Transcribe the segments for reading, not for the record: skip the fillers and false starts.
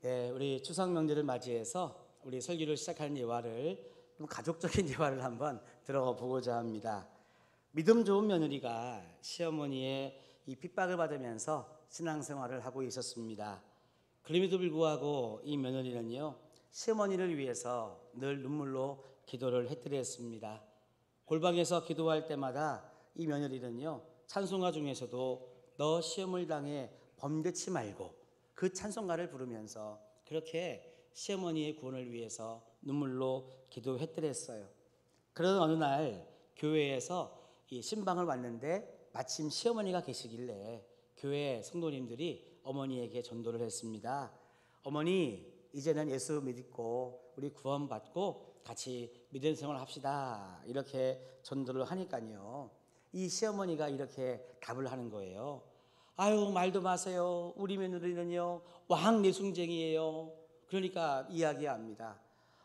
네, 우리 추석 명절을 맞이해서 우리 설교를 시작하는 예화를 좀 가족적인 예화를 한번 들어보고자 합니다. 믿음 좋은 며느리가 시어머니의 이 핍박을 받으면서 신앙생활을 하고 있었습니다. 그럼에도 불구하고 이 며느리는요, 시어머니를 위해서 늘 눈물로 기도를 해드렸습니다. 골방에서 기도할 때마다 이 며느리는요, 찬송가 중에서도 너 시험을 당해 범죄치 말고 그 찬송가를 부르면서 그렇게 시어머니의 구원을 위해서 눈물로 기도했더랬어요. 그러던 어느 날 교회에서 이 신방을 왔는데 마침 시어머니가 계시길래 교회 성도님들이 어머니에게 전도를 했습니다. 어머니, 이제는 예수 믿고 우리 구원받고 같이 믿음 생활을 합시다. 이렇게 전도를 하니까요, 이 시어머니가 이렇게 답을 하는 거예요. 아유, 말도 마세요. 우리 며느리는요 왕내숭쟁이에요. 그러니까 이야기합니다.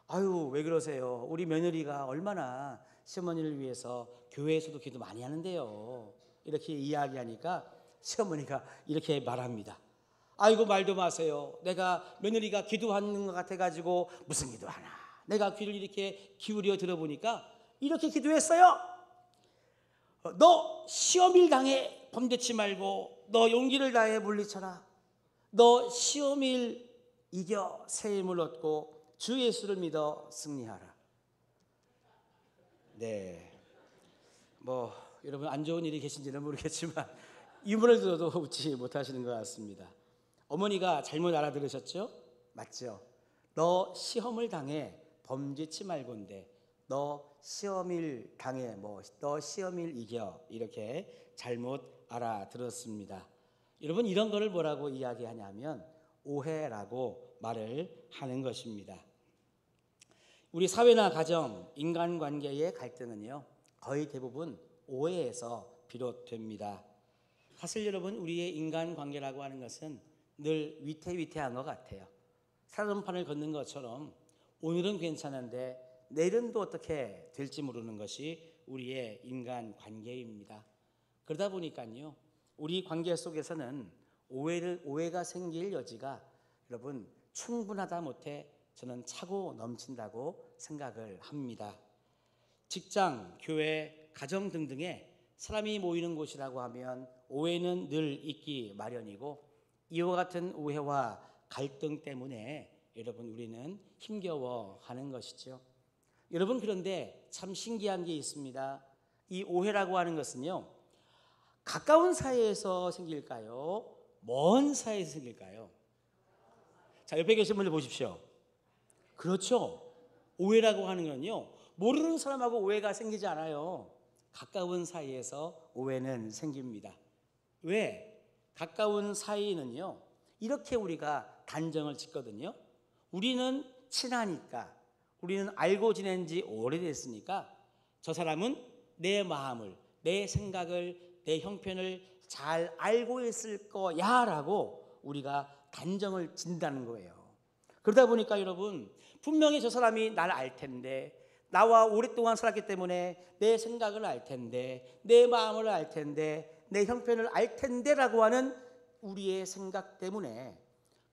아유, 왜 그러세요? 우리 며느리가 얼마나 시어머니를 위해서 교회에서도 기도 많이 하는데요. 이렇게 이야기하니까 시어머니가 이렇게 말합니다. 아이고, 말도 마세요. 내가 며느리가 기도하는 것 같아가지고 무슨 기도하나. 내가 귀를 이렇게 기울여 들어보니까 이렇게 기도했어요. 너 시험일 당해 범죄치 말고 너 용기를 다해 물리쳐라. 너 시험일 이겨 새 힘을 얻고 주 예수를 믿어 승리하라. 네, 뭐 여러분 안 좋은 일이 계신지는 모르겠지만 유머를 들어도 웃지 못하시는 것 같습니다. 어머니가 잘못 알아들으셨죠? 맞죠? 너 시험을 당해 범죄치 말고인데 너 시험일 당해 너 시험일 이겨 이렇게 잘못 알아들었습니다. 여러분, 이런 거를 뭐라고 이야기하냐면 오해라고 말을 하는 것입니다. 우리 사회나 가정, 인간관계의 갈등은요, 거의 대부분 오해에서 비롯됩니다. 사실 여러분, 우리의 인간관계라고 하는 것은 늘 위태위태한 것 같아요. 살얼음판을 걷는 것처럼 오늘은 괜찮은데 내일은 또 어떻게 될지 모르는 것이 우리의 인간관계입니다. 그러다 보니까요, 우리 관계 속에서는 오해가 생길 여지가 여러분 충분하다 못해 저는 차고 넘친다고 생각을 합니다. 직장, 교회, 가정 등등의 사람이 모이는 곳이라고 하면 오해는 늘 있기 마련이고 이와 같은 오해와 갈등 때문에 여러분 우리는 힘겨워하는 것이죠. 여러분, 그런데 참 신기한 게 있습니다. 이 오해라고 하는 것은요, 가까운 사이에서 생길까요? 먼 사이에서 생길까요? 자, 옆에 계신 분들 보십시오. 그렇죠. 오해라고 하는 건요, 모르는 사람하고 오해가 생기지 않아요. 가까운 사이에서 오해는 생깁니다. 왜? 가까운 사이는요, 이렇게 우리가 단정을 짓거든요. 우리는 친하니까, 우리는 알고 지낸 지 오래됐으니까 저 사람은 내 마음을, 내 생각을, 내 형편을 잘 알고 있을 거야 라고 우리가 단정을 짓는다는 거예요. 그러다 보니까 여러분, 분명히 저 사람이 날 알 텐데, 나와 오랫동안 살았기 때문에 내 생각을 알 텐데, 내 마음을 알 텐데, 내 형편을 알 텐데라고 하는 우리의 생각 때문에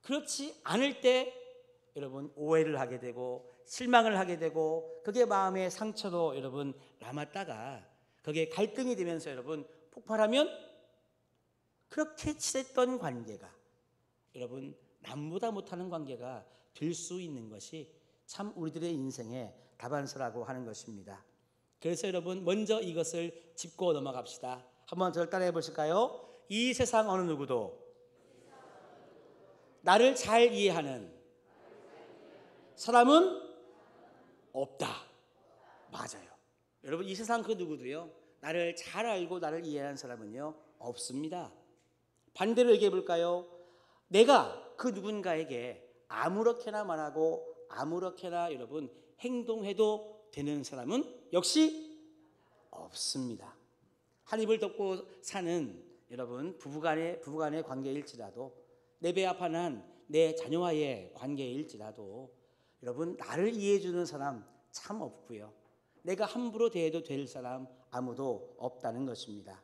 그렇지 않을 때 여러분 오해를 하게 되고 실망을 하게 되고 그게 마음의 상처로 여러분 남았다가 그게 갈등이 되면서 여러분 폭발하면 그렇게 친했던 관계가 여러분 남보다 못하는 관계가 될 수 있는 것이 참 우리들의 인생의 다반사라고 하는 것입니다. 그래서 여러분 먼저 이것을 짚고 넘어갑시다. 한번 저를 따라해 보실까요? 이 세상 어느 누구도 나를 잘 이해하는 사람은 없다. 맞아요. 여러분, 이 세상 그 누구도요, 나를 잘 알고 나를 이해하는 사람은요 없습니다. 반대로 얘기해 볼까요? 내가 그 누군가에게 아무렇게나 말하고 아무렇게나 여러분 행동해도 되는 사람은 역시 없습니다. 한 입을 덮고 사는 여러분 부부간의 관계일지라도 내 배 아파난 내 자녀와의 관계일지라도 여러분 나를 이해해 주는 사람 참 없고요. 내가 함부로 대해도 될 사람 아무도 없다는 것입니다.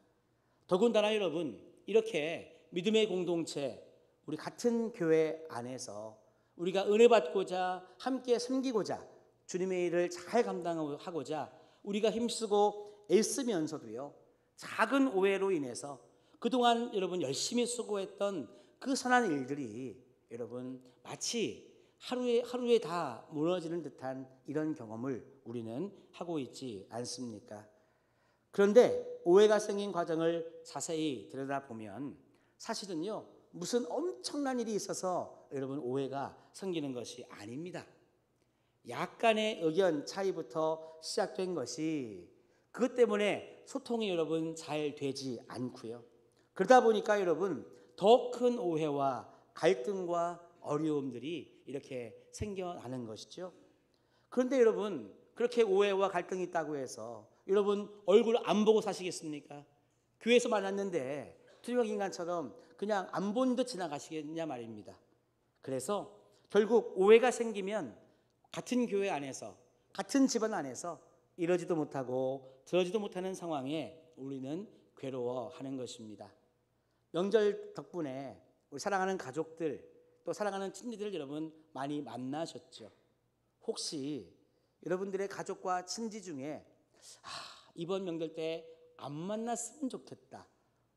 더군다나 여러분 이렇게 믿음의 공동체 우리 같은 교회 안에서 우리가 은혜 받고자 함께 섬기고자 주님의 일을 잘 감당하고자 우리가 힘쓰고 애쓰면서도요, 작은 오해로 인해서 그동안 여러분 열심히 수고했던 그 선한 일들이 여러분 마치 하루에 다 무너지는 듯한 이런 경험을 우리는 하고 있지 않습니까? 그런데 오해가 생긴 과정을 자세히 들여다보면 사실은요, 무슨 엄청난 일이 있어서 여러분 오해가 생기는 것이 아닙니다. 약간의 의견 차이부터 시작된 것이 그것 때문에 소통이 여러분 잘 되지 않고요. 그러다 보니까 여러분 더 큰 오해와 갈등과 어려움들이 이렇게 생겨나는 것이죠. 그런데 여러분 그렇게 오해와 갈등이 있다고 해서 여러분 얼굴 안 보고 사시겠습니까? 교회에서 만났는데 투명 인간처럼 그냥 안 본 듯 지나가시겠냐 말입니다. 그래서 결국 오해가 생기면 같은 교회 안에서 같은 집안 안에서 이러지도 못하고 저러지도 못하는 상황에 우리는 괴로워하는 것입니다. 명절 덕분에 우리 사랑하는 가족들 또 사랑하는 친지들 여러분 많이 만나셨죠? 혹시 여러분들의 가족과 친지 중에 이번 명절 때 안 만났으면 좋겠다,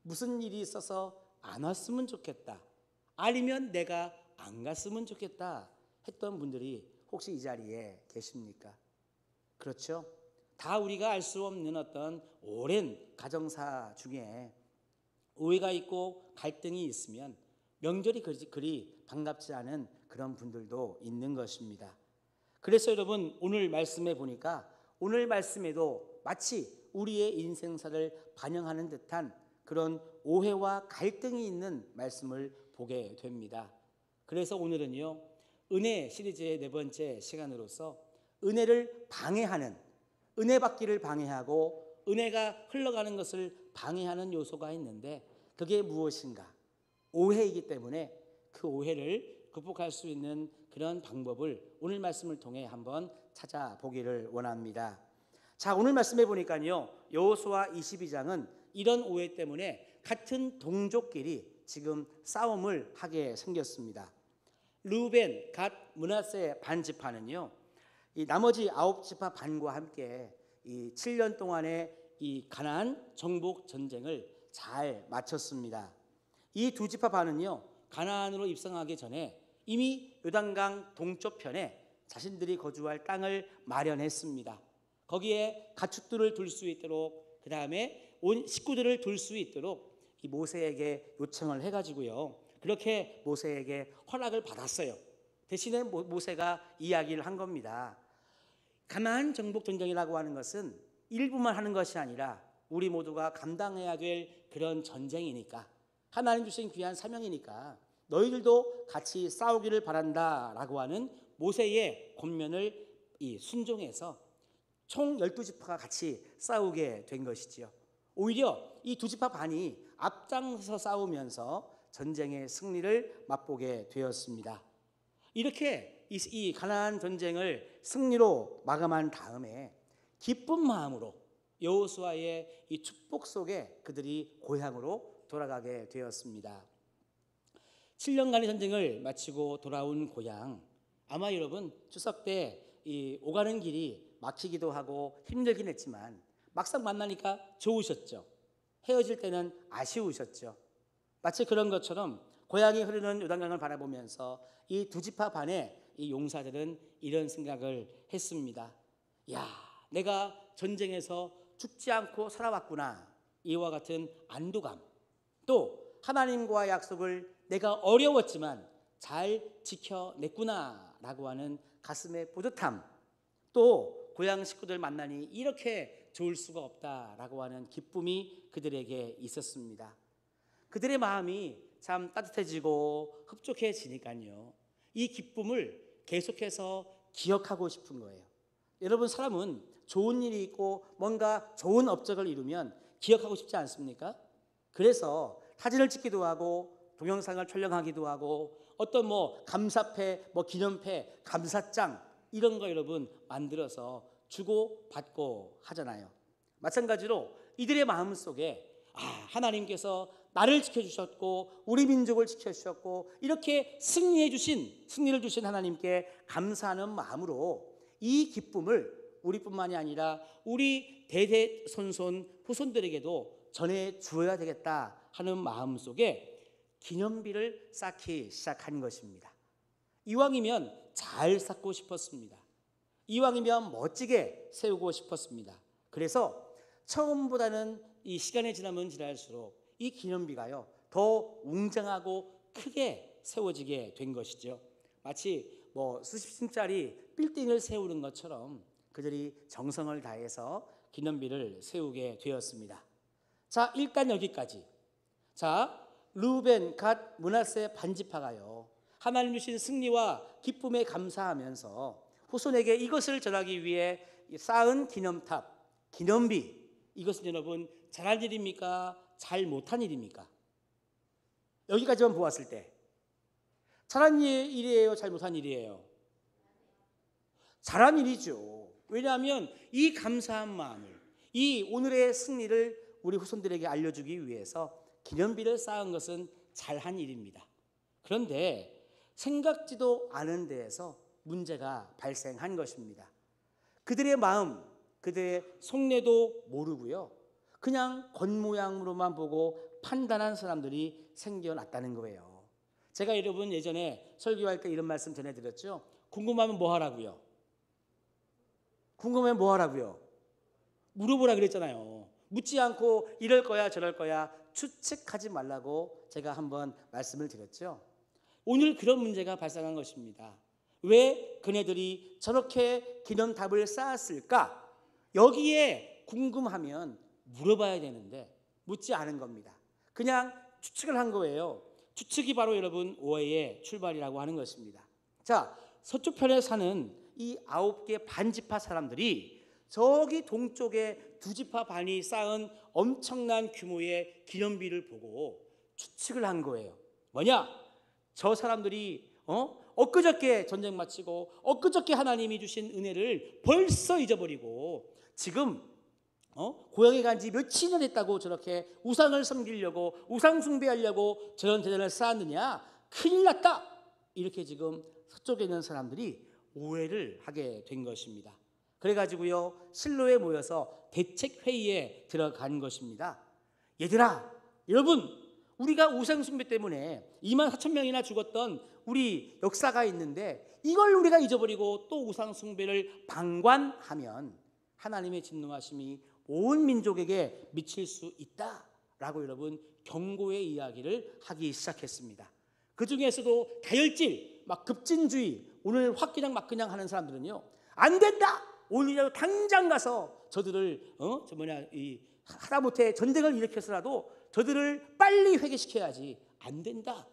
무슨 일이 있어서 안 왔으면 좋겠다, 아니면 내가 안 갔으면 좋겠다 했던 분들이 혹시 이 자리에 계십니까? 그렇죠? 다 우리가 알 수 없는 어떤 오랜 가정사 중에 오해가 있고 갈등이 있으면 명절이 그리 반갑지 않은 그런 분들도 있는 것입니다. 그래서 여러분 오늘 말씀에 보니까 오늘 말씀에도 마치 우리의 인생사를 반영하는 듯한 그런 오해와 갈등이 있는 말씀을 보게 됩니다. 그래서 오늘은요, 은혜 시리즈의 4번째 시간으로서 은혜를 방해하는, 은혜 받기를 방해하고 은혜가 흘러가는 것을 방해하는 요소가 있는데 그게 무엇인가? 오해이기 때문에 그 오해를 극복할 수 있는 그런 방법을 오늘 말씀을 통해 한번 찾아보기를 원합니다. 자, 오늘 말씀해 보니까요, 여호수아 22장은 이런 오해 때문에 같은 동족끼리 지금 싸움을 하게 생겼습니다. 르우벤, 갓, 므낫세 반지파는요, 이 나머지 9지파 반과 함께 이 7년 동안의 이 가나안 정복 전쟁을 잘 마쳤습니다. 이 두 지파 반은요, 가나안으로 입성하기 전에 이미 요단강 동쪽편에 자신들이 거주할 땅을 마련했습니다. 거기에 가축들을 둘 수 있도록, 그 다음에 온 식구들을 둘 수 있도록 이 모세에게 요청을 해가지고요, 그렇게 모세에게 허락을 받았어요. 대신에 모세가 이야기를 한 겁니다. 가나안 정복 전쟁이라고 하는 것은 일부만 하는 것이 아니라 우리 모두가 감당해야 될 그런 전쟁이니까, 하나님 주신 귀한 사명이니까 너희들도 같이 싸우기를 바란다라고 하는 모세의 권면을 순종해서 총 12지파가 같이 싸우게 된 것이지요. 오히려 이 두 지파 반이 앞장서 싸우면서 전쟁의 승리를 맛보게 되었습니다. 이렇게 이 가나안 전쟁을 승리로 마감한 다음에 기쁜 마음으로 여호수아의 이 축복 속에 그들이 고향으로 돌아가게 되었습니다. 7년간의 전쟁을 마치고 돌아온 고향, 아마 여러분 추석 때 이 오가는 길이 막히기도 하고 힘들긴 했지만 막상 만나니까 좋으셨죠. 헤어질 때는 아쉬우셨죠. 마치 그런 것처럼 고향이 흐르는 요단강을 바라보면서 이 두 지파 반의 이 용사들은 이런 생각을 했습니다. 야, 내가 전쟁에서 죽지 않고 살아왔구나. 이와 같은 안도감, 또 하나님과의 약속을 내가 어려웠지만 잘 지켜냈구나 라고 하는 가슴의 뿌듯함, 또 고향 식구들 만나니 이렇게 좋을 수가 없다라고 하는 기쁨이 그들에게 있었습니다. 그들의 마음이 참 따뜻해지고 흡족해지니까요, 이 기쁨을 계속해서 기억하고 싶은 거예요. 여러분, 사람은 좋은 일이 있고 뭔가 좋은 업적을 이루면 기억하고 싶지 않습니까? 그래서 사진을 찍기도 하고 동영상을 촬영하기도 하고 어떤 감사패, 기념패, 감사장 이런 거 여러분 만들어서 주고 받고 하잖아요. 마찬가지로 이들의 마음속에 하나님께서 나를 지켜주셨고 우리 민족을 지켜주셨고 이렇게 승리를 주신 하나님께 감사하는 마음으로 이 기쁨을 우리뿐만이 아니라 우리 대대손손 후손들에게도 전해 주어야 되겠다 하는 마음 속에 기념비를 쌓기 시작한 것입니다. 이왕이면 잘 쌓고 싶었습니다. 이왕이면 멋지게 세우고 싶었습니다. 그래서 처음보다는 이 시간이 지나면 지날수록 이 기념비가요 더 웅장하고 크게 세워지게 된 것이죠. 마치 수십 층짜리 빌딩을 세우는 것처럼 그들이 정성을 다해서 기념비를 세우게 되었습니다. 자, 일단 여기까지. 자, 르우벤, 갓, 므낫세 반지파가요 하나님 주신 승리와 기쁨에 감사하면서 후손에게 이것을 전하기 위해 쌓은 기념탑, 기념비, 이것은 여러분 잘한 일입니까? 잘 못한 일입니까? 여기까지만 보았을 때 잘한 일이에요? 잘 못한 일이에요? 잘한 일이죠. 왜냐하면 이 감사한 마음을, 이 오늘의 승리를 우리 후손들에게 알려주기 위해서 기념비를 쌓은 것은 잘한 일입니다. 그런데 생각지도 않은 데에서 문제가 발생한 것입니다. 그들의 마음, 그들의 속내도 모르고요, 그냥 겉모양으로만 보고 판단한 사람들이 생겨났다는 거예요. 제가 여러분 예전에 설교할 때 이런 말씀 전해드렸죠. 궁금하면 뭐 하라고요? 궁금하면 뭐 하라고요? 물어보라 그랬잖아요. 묻지 않고 이럴 거야 저럴 거야 추측하지 말라고 제가 한번 말씀을 드렸죠. 오늘 그런 문제가 발생한 것입니다. 왜 그네들이 저렇게 기념탑을 쌓았을까? 여기에 궁금하면 물어봐야 되는데 묻지 않은 겁니다. 그냥 추측을 한 거예요. 추측이 바로 여러분 오해의 출발이라고 하는 것입니다. 자, 서쪽 편에 사는 이 9개 반지파 사람들이 저기 동쪽에 2지파 반이 쌓은 엄청난 규모의 기념비를 보고 추측을 한 거예요. 뭐냐? 저 사람들이 엊그저께 전쟁 마치고 엊그저께 하나님이 주신 은혜를 벌써 잊어버리고 지금 고향에 간 지 며칠이나 됐다고 저렇게 우상을 섬기려고 우상 숭배하려고 저런 대단을 쌓았느냐? 큰일 났다. 이렇게 지금 서쪽에 있는 사람들이 오해를 하게 된 것입니다. 그래가지고요 실로에 모여서 대책회의에 들어간 것입니다. 얘들아, 여러분, 우리가 우상 숭배 때문에 24,000명이나 죽었던 우리 역사가 있는데 이걸 우리가 잊어버리고 또 우상 숭배를 방관하면 하나님의 진노하심이 온 민족에게 미칠 수 있다라고 여러분 경고의 이야기를 하기 시작했습니다. 그 중에서도 다혈질, 막 급진주의, 오늘 확 그냥 막 그냥 하는 사람들은요 안 된다. 오늘이라도 당장 가서 저들을 하다못해 전쟁을 일으켜서라도 저들을 빨리 회개시켜야지. 안 된다.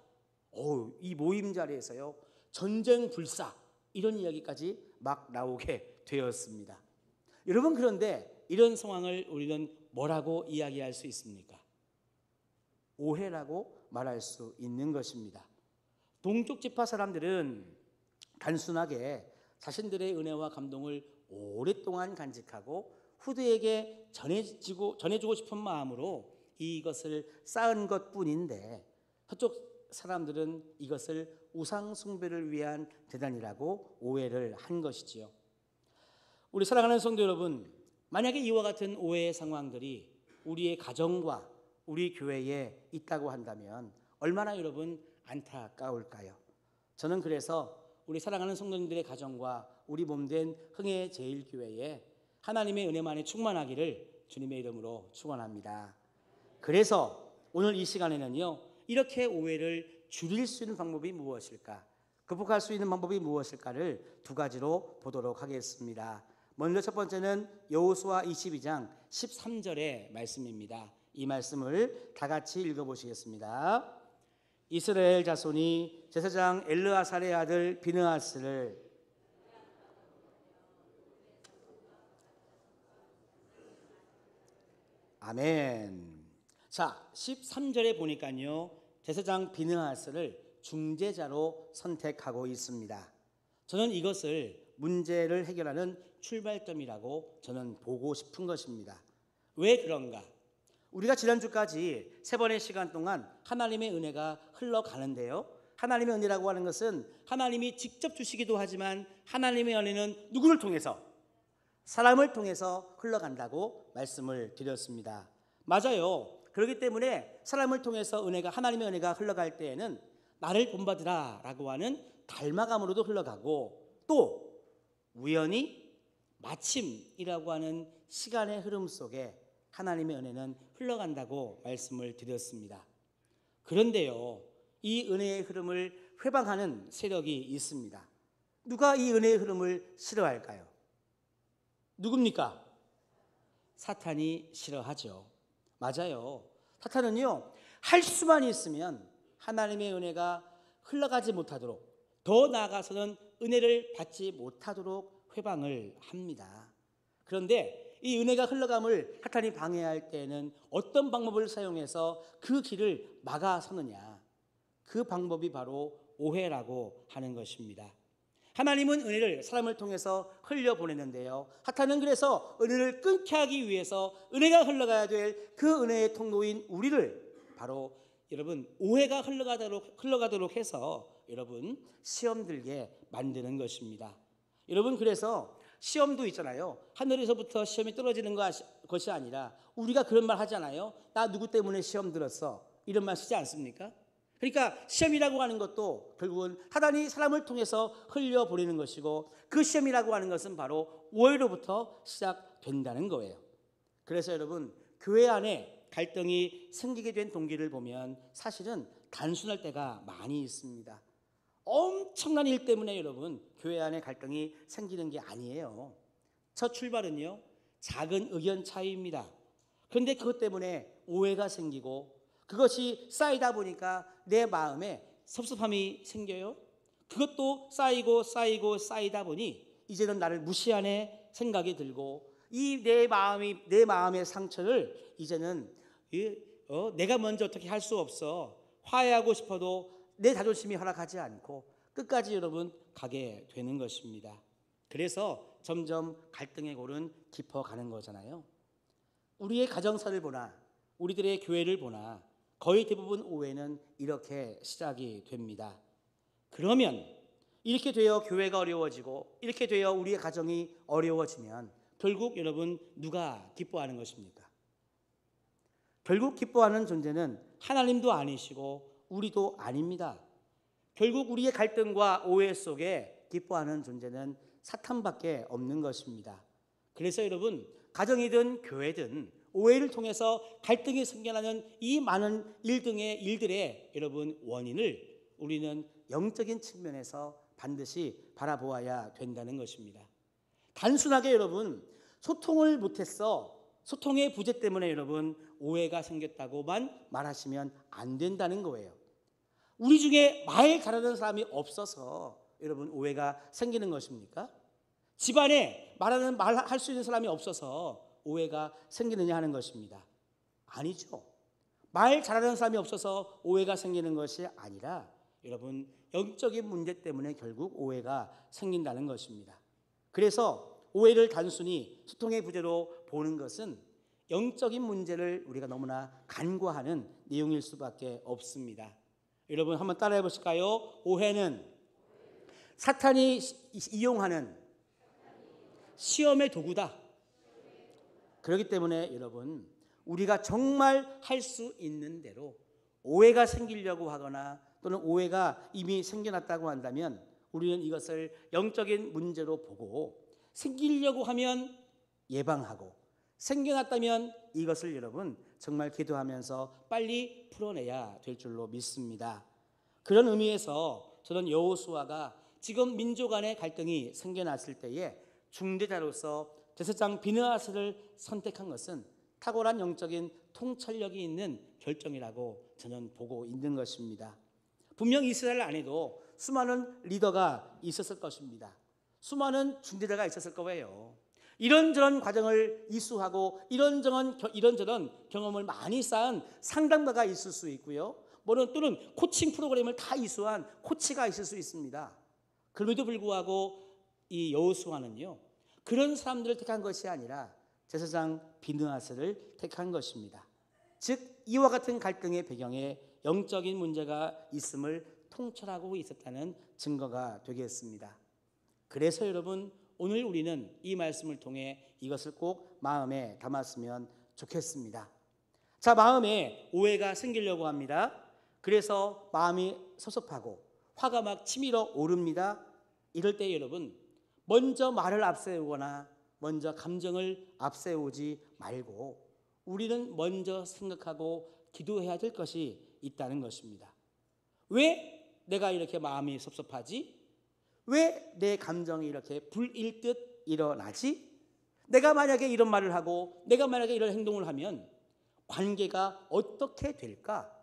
이 모임 자리에서요 전쟁 불사 이런 이야기까지 막 나오게 되었습니다. 여러분, 그런데 이런 상황을 우리는 뭐라고 이야기할 수 있습니까? 오해라고 말할 수 있는 것입니다. 동쪽 지파 사람들은 단순하게 자신들의 은혜와 감동을 오랫동안 간직하고 후대에게 전해주고 싶은 마음으로 이것을 쌓은 것뿐인데 서쪽 사람들은 이것을 우상 숭배를 위한 재단이라고 오해를 한 것이지요. 우리 사랑하는 성도 여러분, 만약에 이와 같은 오해의 상황들이 우리의 가정과 우리 교회에 있다고 한다면 얼마나 여러분 안타까울까요? 저는 그래서 우리 사랑하는 성도님들의 가정과 우리 몸된 흥해제일교회에 하나님의 은혜만이 충만하기를 주님의 이름으로 축원합니다. 그래서 오늘 이 시간에는요 이렇게 오해를 줄일 수 있는 방법이 무엇일까, 극복할 수 있는 방법이 무엇일까를 두 가지로 보도록 하겠습니다. 먼저 첫 번째는 여호수아 22장 13절의 말씀입니다. 이 말씀을 다 같이 읽어보시겠습니다. 이스라엘 자손이 제사장 엘르아살의 아들 비느하스를 아멘. 자, 13절에 보니까요 제사장 비느하스를 중재자로 선택하고 있습니다. 저는 이것을 문제를 해결하는 출발점이라고 저는 보고 싶은 것입니다. 왜 그런가? 우리가 지난주까지 3번의 시간 동안 하나님의 은혜가 흘러가는데요. 하나님의 은혜라고 하는 것은 하나님이 직접 주시기도 하지만 하나님의 은혜는 누구를 통해서? 사람을 통해서 흘러간다고 말씀을 드렸습니다. 맞아요. 그렇기 때문에 사람을 통해서 하나님의 은혜가 흘러갈 때에는 나를 본받으라 라고 하는 닮아감으로도 흘러가고, 또 우연히 마침이라고 하는 시간의 흐름 속에 하나님의 은혜는 흘러간다고 말씀을 드렸습니다. 그런데요, 이 은혜의 흐름을 회방하는 세력이 있습니다. 누가 이 은혜의 흐름을 싫어할까요? 누굽니까? 사탄이 싫어하죠. 맞아요. 사탄은요, 할 수만 있으면 하나님의 은혜가 흘러가지 못하도록, 더 나아가서는 은혜를 받지 못하도록 회방을 합니다. 그런데 이 은혜가 흘러감을 사탄이 방해할 때에는 어떤 방법을 사용해서 그 길을 막아서느냐? 그 방법이 바로 오해라고 하는 것입니다. 하나님은 은혜를 사람을 통해서 흘려보내는데요, 사탄은 그래서 은혜를 끊게 하기 위해서 은혜가 흘러가야 될 그 은혜의 통로인 우리를 바로 여러분 오해가 흘러가도록 해서 여러분 시험 들게 만드는 것입니다. 여러분, 그래서 시험도 있잖아요. 하늘에서부터 시험이 떨어지는 것이 아니라 우리가 그런 말 하잖아요. 나 누구 때문에 시험 들었어, 이런 말 쓰지 않습니까? 그러니까 시험이라고 하는 것도 결국은 하나님이 사람을 통해서 흘려보내는 것이고, 그 시험이라고 하는 것은 바로 오해로부터 시작된다는 거예요. 그래서 여러분, 교회 안에 갈등이 생기게 된 동기를 보면 사실은 단순할 때가 많이 있습니다. 엄청난 일 때문에 여러분 교회 안에 갈등이 생기는 게 아니에요. 첫 출발은요, 작은 의견 차이입니다. 그런데 그것 때문에 오해가 생기고, 그것이 쌓이다 보니까 내 마음에 섭섭함이 생겨요. 그것도 쌓이다 보니 이제는 나를 무시하네 생각이 들고, 이 내 마음의 상처를 이제는 내가 먼저 어떻게 할 수 없어, 화해하고 싶어도 내 자존심이 허락하지 않고 끝까지 여러분 가게 되는 것입니다. 그래서 점점 갈등의 골은 깊어가는 거잖아요. 우리의 가정사를 보나 우리들의 교회를 보나 거의 대부분 오해는 이렇게 시작이 됩니다. 그러면 이렇게 되어 교회가 어려워지고, 이렇게 되어 우리의 가정이 어려워지면 결국 여러분 누가 기뻐하는 것입니까? 결국 기뻐하는 존재는 하나님도 아니시고 우리도 아닙니다. 결국 우리의 갈등과 오해 속에 기뻐하는 존재는 사탄밖에 없는 것입니다. 그래서 여러분, 가정이든 교회든 오해를 통해서 갈등이 생겨나는 이 많은 일들의 여러분 원인을 우리는 영적인 측면에서 반드시 바라보아야 된다는 것입니다. 단순하게 여러분 소통을 못했어, 소통의 부재 때문에 여러분 오해가 생겼다고만 말하시면 안 된다는 거예요. 우리 중에 말 잘하는 사람이 없어서 여러분 오해가 생기는 것입니까? 집안에 말할 수 있는 사람이 없어서 오해가 생기느냐 하는 것입니다. 아니죠. 말 잘하는 사람이 없어서 오해가 생기는 것이 아니라 여러분 영적인 문제 때문에 결국 오해가 생긴다는 것입니다. 그래서 오해를 단순히 소통의 부재로 보는 것은 영적인 문제를 우리가 너무나 간과하는 내용일 수밖에 없습니다. 여러분 한번 따라해 보실까요? 오해는 사탄이 이용하는 시험의 도구다. 그렇기 때문에 여러분 우리가 정말 할 수 있는 대로 오해가 생기려고 하거나 또는 오해가 이미 생겨났다고 한다면 우리는 이것을 영적인 문제로 보고, 생기려고 하면 예방하고, 생겨났다면 이것을 여러분 정말 기도하면서 빨리 풀어내야 될 줄로 믿습니다. 그런 의미에서 저는 여호수아가 지금 민족 간의 갈등이 생겨났을 때에 중재자로서 제사장 비느하스를 선택한 것은 탁월한 영적인 통찰력이 있는 결정이라고 저는 보고 있는 것입니다. 분명 이스라엘 안에도 수많은 리더가 있었을 것입니다. 수많은 중재자가 있었을 거예요. 이런저런 과정을 이수하고 이런저런 경험을 많이 쌓은 상담가가 있을 수 있고요. 또는 코칭 프로그램을 다 이수한 코치가 있을 수 있습니다. 그럼에도 불구하고 이 여호수아는요, 그런 사람들을 택한 것이 아니라 제사장 비느하스를 택한 것입니다. 즉 이와 같은 갈등의 배경에 영적인 문제가 있음을 통찰하고 있었다는 증거가 되겠습니다. 그래서 여러분, 오늘 우리는 이 말씀을 통해 이것을 꼭 마음에 담았으면 좋겠습니다. 자, 마음에 오해가 생기려고 합니다. 그래서 마음이 섭섭하고 화가 막 치밀어 오릅니다. 이럴 때 여러분, 먼저 말을 앞세우거나 먼저 감정을 앞세우지 말고 우리는 먼저 생각하고 기도해야 될 것이 있다는 것입니다. 왜 내가 이렇게 마음이 섭섭하지? 왜 내 감정이 이렇게 불일듯 일어나지? 내가 만약에 이런 말을 하고 내가 만약에 이런 행동을 하면 관계가 어떻게 될까?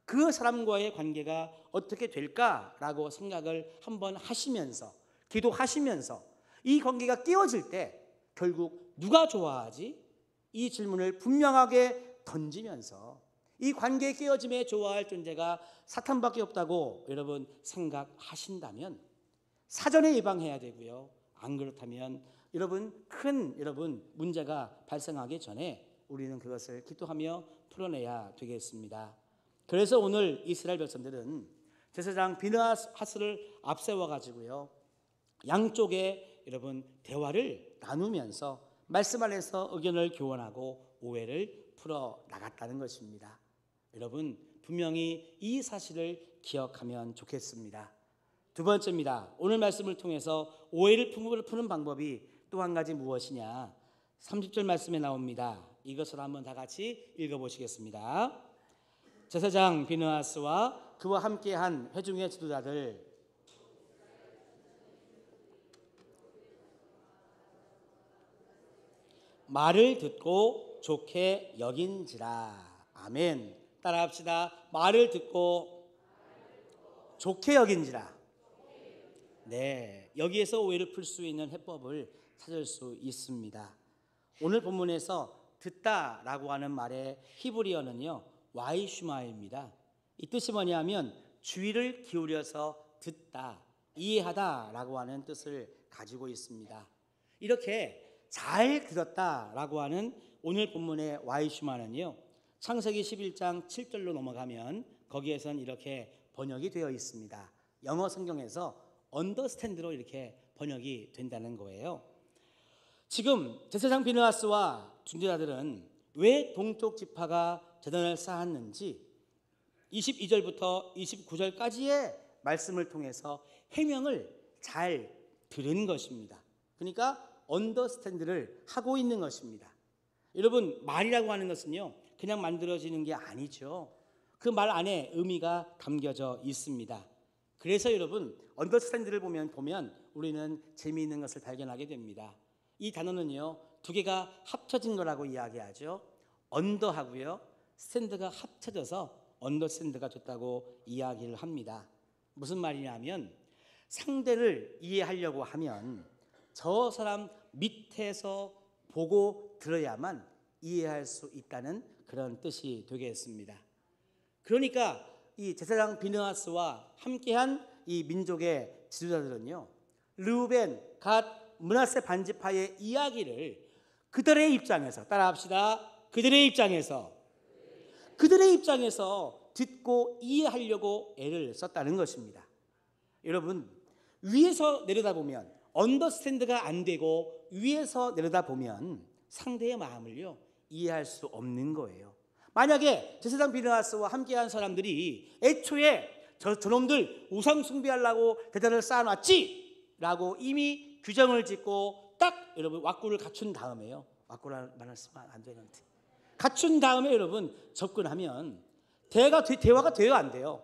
그 사람과의 관계가 어떻게 될까라고 생각을 한번 하시면서 기도하시면서 이 관계가 깨어질 때 결국 누가 좋아하지? 이 질문을 분명하게 던지면서 이 관계 깨어짐에 좋아할 존재가 사탄밖에 없다고 여러분 생각하신다면 사전에 예방해야 되고요. 안 그렇다면 여러분 문제가 발생하기 전에 우리는 그것을 기도하며 풀어내야 되겠습니다. 그래서 오늘 이스라엘 백성들은 제사장 비느하스를 앞세워 가지고요. 양쪽에 여러분 대화를 나누면서 말씀 안에서 의견을 교환하고 오해를 풀어 나갔다는 것입니다. 여러분 분명히 이 사실을 기억하면 좋겠습니다. 두 번째입니다. 오늘 말씀을 통해서 오해를 푸는 방법이 또 한 가지 무엇이냐? 30절 말씀에 나옵니다. 이것을 한번 다 같이 읽어보시겠습니다. 제사장 비느하스와 그와 함께한 회중의 지도자들 말을 듣고 좋게 여긴지라. 아멘. 따라합시다. 말을 듣고 좋게 여긴지라. 네, 여기에서 오해를 풀 수 있는 해법을 찾을 수 있습니다. 오늘 본문에서 듣다라고 하는 말의 히브리어는요 와이슈마입니다. 이 뜻이 뭐냐면 주의를 기울여서 듣다, 이해하다라고 하는 뜻을 가지고 있습니다. 이렇게 잘 들었다라고 하는 오늘 본문의 와이슈마는요 창세기 11장 7절로 넘어가면 거기에선 이렇게 번역이 되어 있습니다. 영어 성경에서 언더스탠드로 이렇게 번역이 된다는 거예요. 지금 제사장 비느하스와 중재자들은 왜 동쪽 지파가 제단을 쌓았는지 22절부터 29절까지의 말씀을 통해서 해명을 잘 들은 것입니다. 그러니까 언더스탠드를 하고 있는 것입니다. 여러분 말이라고 하는 것은요 그냥 만들어지는 게 아니죠. 그 말 안에 의미가 담겨져 있습니다. 그래서 여러분 언더스탠드를 보면 우리는 재미있는 것을 발견하게 됩니다. 이 단어는요 두 개가 합쳐진 거라고 이야기하죠. 언더하고요 스탠드가 합쳐져서 언더스탠드가 됐다고 이야기를 합니다. 무슨 말이냐면 상대를 이해하려고 하면 저 사람 밑에서 보고 들어야만 이해할 수 있다는 그런 뜻이 되겠습니다. 그러니까 이 제사장 비느하스와 함께한 이 민족의 지도자들은요 르우벤, 갓, 므낫세 반지파의 이야기를 그들의 입장에서 따라합시다. 그들의 입장에서 듣고 이해하려고 애를 썼다는 것입니다. 여러분 위에서 내려다보면 언더스탠드가 안 되고 위에서 내려다보면 상대의 마음을요 이해할 수 없는 거예요. 만약에 제사장 비느하스와 함께한 사람들이 애초에 저놈들 우상 숭배하려고 대단을 쌓아놨지 라고 이미 규정을 짓고 딱 여러분 왁구를 갖춘 다음에요. 왁구라는 말을 쓰면 안 되는데 갖춘 다음에 여러분 접근하면 대화가 돼요 안 돼요?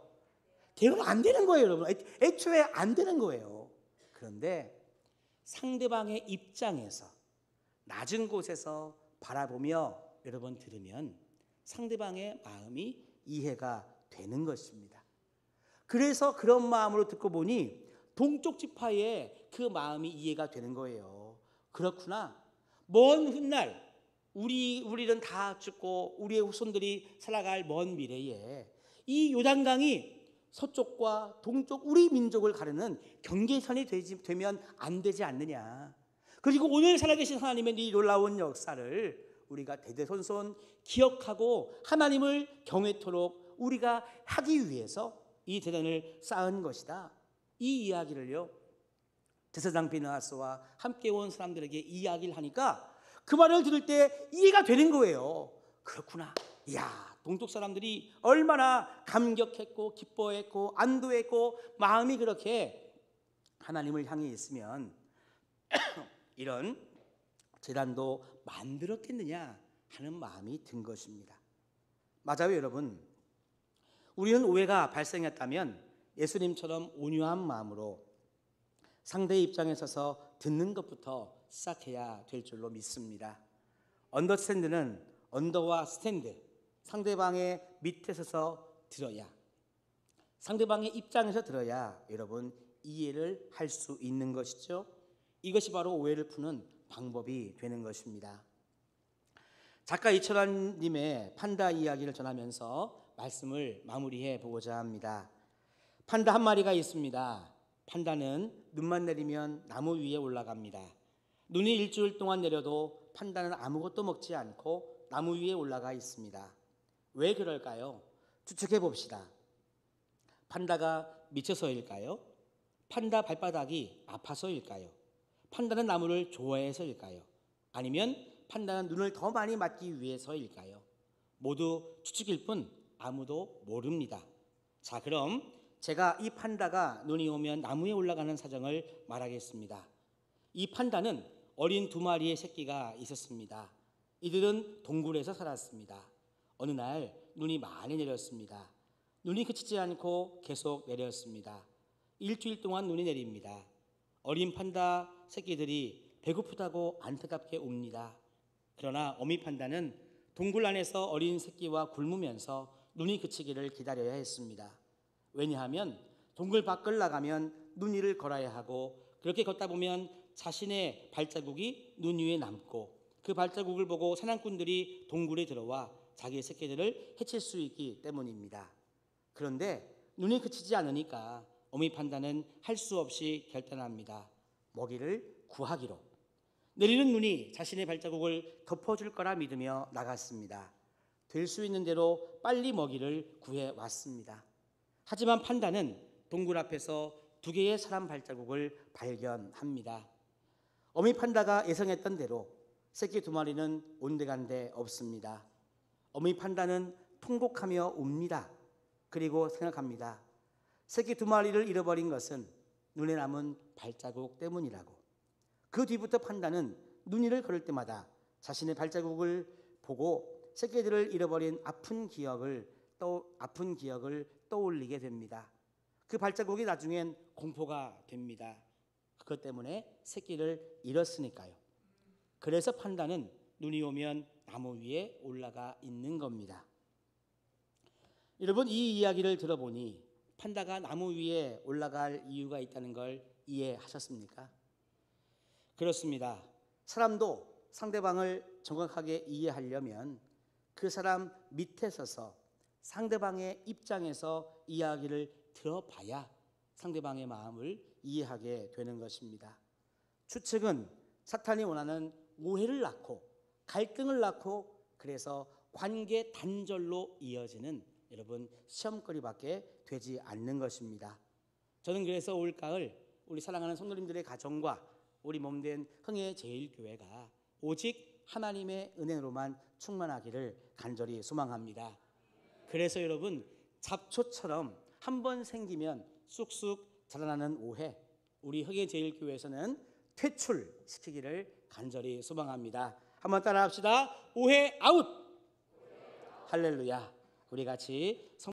대화가 안 되는 거예요 여러분. 애초에 안 되는 거예요. 그런데 상대방의 입장에서 낮은 곳에서 바라보며 여러분 들으면 상대방의 마음이 이해가 되는 것입니다. 그래서 그런 마음으로 듣고 보니 동쪽 지파의 그 마음이 이해가 되는 거예요. 그렇구나. 먼 훗날 우리는 다 죽고 우리의 후손들이 살아갈 먼 미래에 이 요단강이 서쪽과 동쪽 우리 민족을 가르는 경계선이 되면 안 되지 않느냐. 그리고 오늘 살아계신 하나님의 이 놀라운 역사를 우리가 대대손손 기억하고 하나님을 경외토록 우리가 하기 위해서 이 대단을 쌓은 것이다. 이 이야기를요, 제사장 비느하스와 함께 온 사람들에게 이야기를 하니까 그 말을 들을 때 이해가 되는 거예요. 그렇구나. 이야, 동쪽 사람들이 얼마나 감격했고 기뻐했고 안도했고 마음이 그렇게 하나님을 향해 있으면 이런 제단도 만들었겠느냐 하는 마음이 든 것입니다. 맞아요, 여러분. 우리는 오해가 발생했다면 예수님처럼 온유한 마음으로 상대의 입장에 서서 듣는 것부터 시작해야 될 줄로 믿습니다. 언더스탠드는 언더와 스탠드, 상대방의 밑에 서서 들어야, 상대방의 입장에서 들어야 여러분 이해를 할 수 있는 것이죠. 이것이 바로 오해를 푸는 방법이 되는 것입니다. 작가 이철환님의 판다 이야기를 전하면서 말씀을 마무리해 보고자 합니다. 판다 한 마리가 있습니다. 판다는 눈만 내리면 나무 위에 올라갑니다. 눈이 일주일 동안 내려도 판다는 아무것도 먹지 않고 나무 위에 올라가 있습니다. 왜 그럴까요? 추측해 봅시다. 판다가 미쳐서일까요? 판다 발바닥이 아파서일까요? 판다는 나무를 좋아해서일까요? 아니면 판다는 눈을 더 많이 맞기 위해서일까요? 모두 추측일 뿐 아무도 모릅니다. 자, 그럼 제가 이 판다가 눈이 오면 나무에 올라가는 사정을 말하겠습니다. 이 판다는 어린 2마리의 새끼가 있었습니다. 이들은 동굴에서 살았습니다. 어느 날 눈이 많이 내렸습니다. 눈이 그치지 않고 계속 내렸습니다. 일주일 동안 눈이 내립니다. 어린 판다 새끼들이 배고프다고 안타깝게 웁니다. 그러나 어미 판다는 동굴 안에서 어린 새끼와 굶으면서 눈이 그치기를 기다려야 했습니다. 왜냐하면 동굴 밖을 나가면 눈 위를 걸어야 하고 그렇게 걷다 보면 자신의 발자국이 눈 위에 남고 그 발자국을 보고 사냥꾼들이 동굴에 들어와 자기의 새끼들을 해칠 수 있기 때문입니다. 그런데 눈이 그치지 않으니까 어미 판다는 할 수 없이 결단합니다. 먹이를 구하기로. 내리는 눈이 자신의 발자국을 덮어줄 거라 믿으며 나갔습니다. 될 수 있는 대로 빨리 먹이를 구해왔습니다. 하지만 판다는 동굴 앞에서 2개의 사람 발자국을 발견합니다. 어미 판다가 예상했던 대로 새끼 2마리는 온데간데 없습니다. 어미 판다는 통곡하며 웁니다. 그리고 생각합니다. 새끼 2마리를 잃어버린 것은 눈에 남은 발자국 때문이라고. 그 뒤부터 판다는 눈 위를 걸을 때마다 자신의 발자국을 보고 새끼들을 잃어버린 아픈 기억을 떠올리게 됩니다. 그 발자국이 나중엔 공포가 됩니다. 그것 때문에 새끼를 잃었으니까요. 그래서 판다는 눈이 오면 나무 위에 올라가 있는 겁니다. 여러분, 이 이야기를 들어보니 판다가 나무 위에 올라갈 이유가 있다는 걸 이해하셨습니까? 그렇습니다. 사람도 상대방을 정확하게 이해하려면 그 사람 밑에 서서 상대방의 입장에서 이야기를 들어봐야 상대방의 마음을 이해하게 되는 것입니다. 추측은 사탄이 원하는 오해를 낳고 갈등을 낳고 그래서 관계 단절로 이어지는 여러분 시험거리밖에 되지 않는 것입니다. 저는 그래서 올가을 우리 사랑하는 성도님들의 가정과 우리 몸된 흥해제일교회가 오직 하나님의 은혜로만 충만하기를 간절히 소망합니다. 그래서 여러분 잡초처럼 한번 생기면 쑥쑥 자라나는 오해, 우리 흥해제일교회에서는 퇴출시키기를 간절히 소망합니다. 한번 따라합시다. 오해 아웃. 할렐루야. 우리 같이